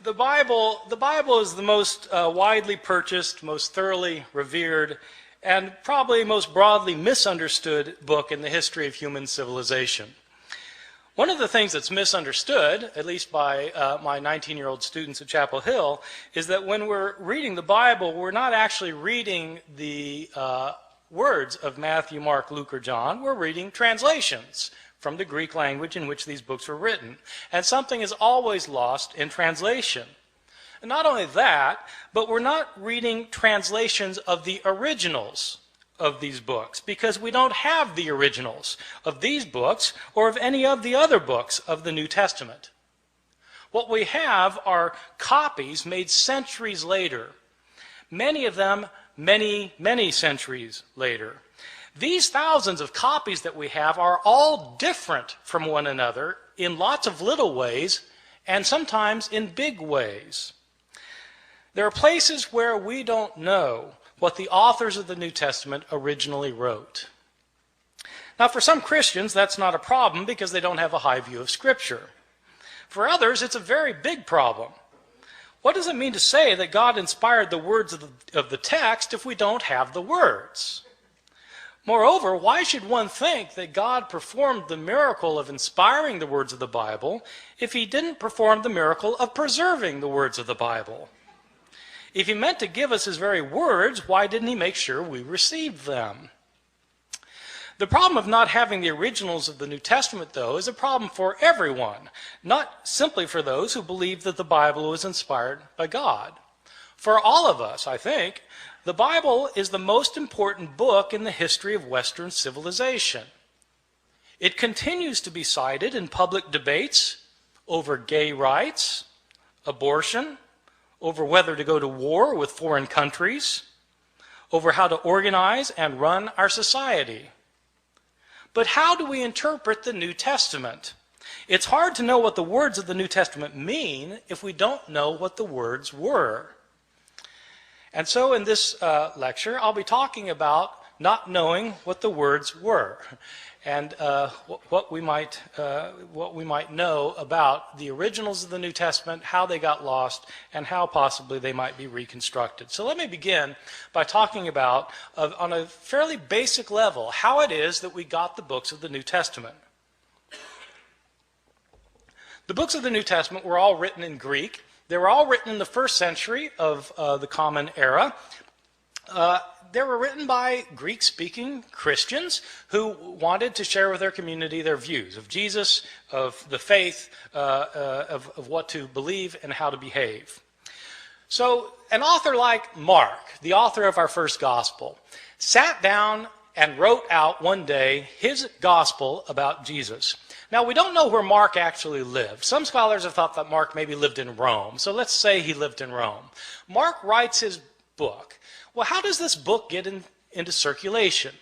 The Bible is the most widely purchased, most thoroughly revered, and probably most broadly misunderstood book in the history of human civilization. One of the things that's misunderstood, at least by my 19-year-old students at Chapel Hill, is that when we're reading the Bible, we're not actually reading the words of Matthew, Mark, Luke, or John. We're reading translations from the Greek language in which these books were written. And something is always lost in translation. And not only that, but we're not reading translations of the originals of these books, because we don't have the originals of these books or of any of the other books of the New Testament. What we have are copies made centuries later, many of them many, many centuries later. These thousands of copies that we have are all different from one another in lots of little ways and sometimes in big ways. There are places where we don't know what the authors of the New Testament originally wrote. Now, for some Christians, that's not a problem because they don't have a high view of Scripture. For others, it's a very big problem. What does it mean to say that God inspired the words of the text if we don't have the words? Moreover, why should one think that God performed the miracle of inspiring the words of the Bible if he didn't perform the miracle of preserving the words of the Bible? If he meant to give us his very words, why didn't he make sure we received them? The problem of not having the originals of the New Testament, though, is a problem for everyone, not simply for those who believe that the Bible was inspired by God. For all of us, I think, the Bible is the most important book in the history of Western civilization. It continues to be cited in public debates over gay rights, abortion, over whether to go to war with foreign countries, over how to organize and run our society. But how do we interpret the New Testament? It's hard to know what the words of the New Testament mean if we don't know what the words were. And so in this lecture, I'll be talking about not knowing what the words were and what we might know about the originals of the New Testament, how they got lost, and how possibly they might be reconstructed. So let me begin by talking about, on a fairly basic level, how it is that we got the books of the New Testament. The books of the New Testament were all written in Greek. They were all written in the first century of the Common Era. They were written by Greek-speaking Christians who wanted to share with their community their views of Jesus, of the faith, of what to believe and how to behave. So an author like Mark, the author of our first gospel, sat down and wrote out one day his gospel about Jesus. Now, we don't know where Mark actually lived. Some scholars have thought that Mark maybe lived in Rome. So let's say he lived in Rome. Mark writes his book. Well, how does this book get into circulation?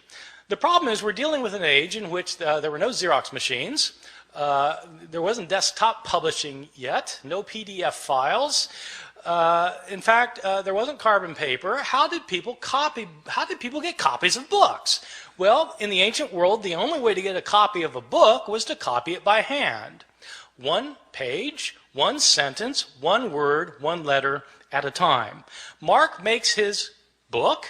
The problem is we're dealing with an age in which there were no Xerox machines. There wasn't desktop publishing yet, no PDF files. In fact, there wasn't carbon paper. How did people get copies of books? Well, in the ancient world, the only way to get a copy of a book was to copy it by hand. One page, one sentence, one word, one letter at a time. Mark makes his book,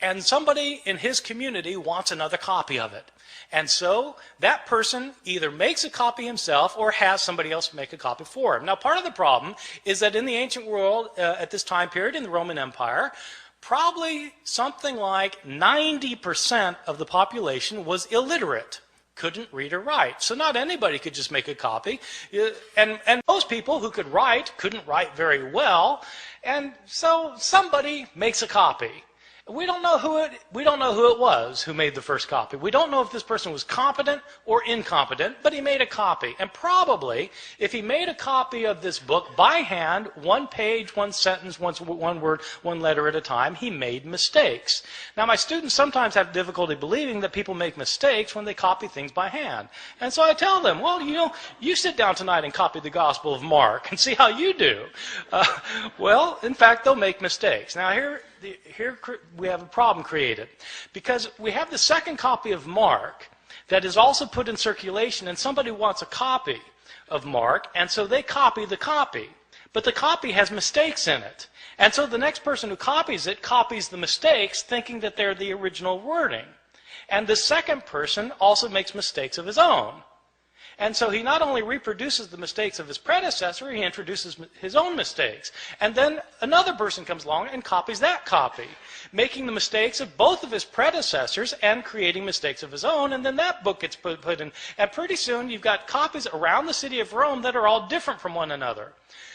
and somebody in his community wants another copy of it. And so that person either makes a copy himself or has somebody else make a copy for him. Now, part of the problem is that in the ancient world, at this time period in the Roman Empire, probably something like 90% of the population was illiterate, couldn't read or write. So not anybody could just make a copy. And most people who could write couldn't write very well. And so somebody makes a copy. We don't know who it was who made the first copy. We don't know if this person was competent or incompetent, but he made a copy. And probably, if he made a copy of this book by hand, one page, one sentence, one word, one letter at a time, he made mistakes. Now, my students sometimes have difficulty believing that people make mistakes when they copy things by hand. And so I tell them, well, you sit down tonight and copy the Gospel of Mark and see how you do. Well, in fact, they'll make mistakes. Now, here we have a problem created because we have the second copy of Mark that is also put in circulation, and somebody wants a copy of Mark, and so they copy the copy. but the copy has mistakes in it. And so the next person who copies it copies the mistakes, thinking that they're the original wording. And the second person also makes mistakes of his own. And so he not only reproduces the mistakes of his predecessor, he introduces his own mistakes. And then another person comes along and copies that copy, making the mistakes of both of his predecessors and creating mistakes of his own. And then that book gets put in. And pretty soon you've got copies around the city of Rome that are all different from one another.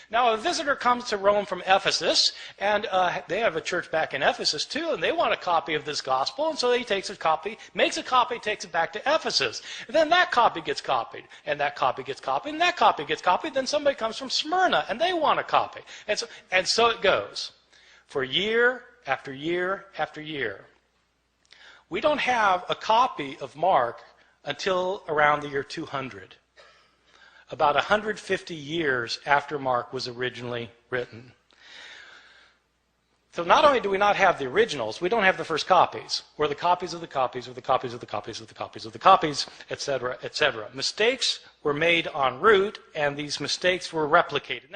Now, a visitor comes to Rome from Ephesus, and they have a church back in Ephesus too, and they want a copy of this gospel, and so he takes a copy, makes a copy, takes it back to Ephesus. And then that copy gets copied, and that copy gets copied, and that copy gets copied. Then somebody comes from Smyrna, and they want a copy. And so it goes for year after year after year. We don't have a copy of Mark until around the year 200. About 150 years after Mark was originally written. So not only do we not have the originals, we don't have the first copies, or the copies of the copies, or the copies of the copies of the copies of the copies, etc., etc. Mistakes were made en route, and these mistakes were replicated.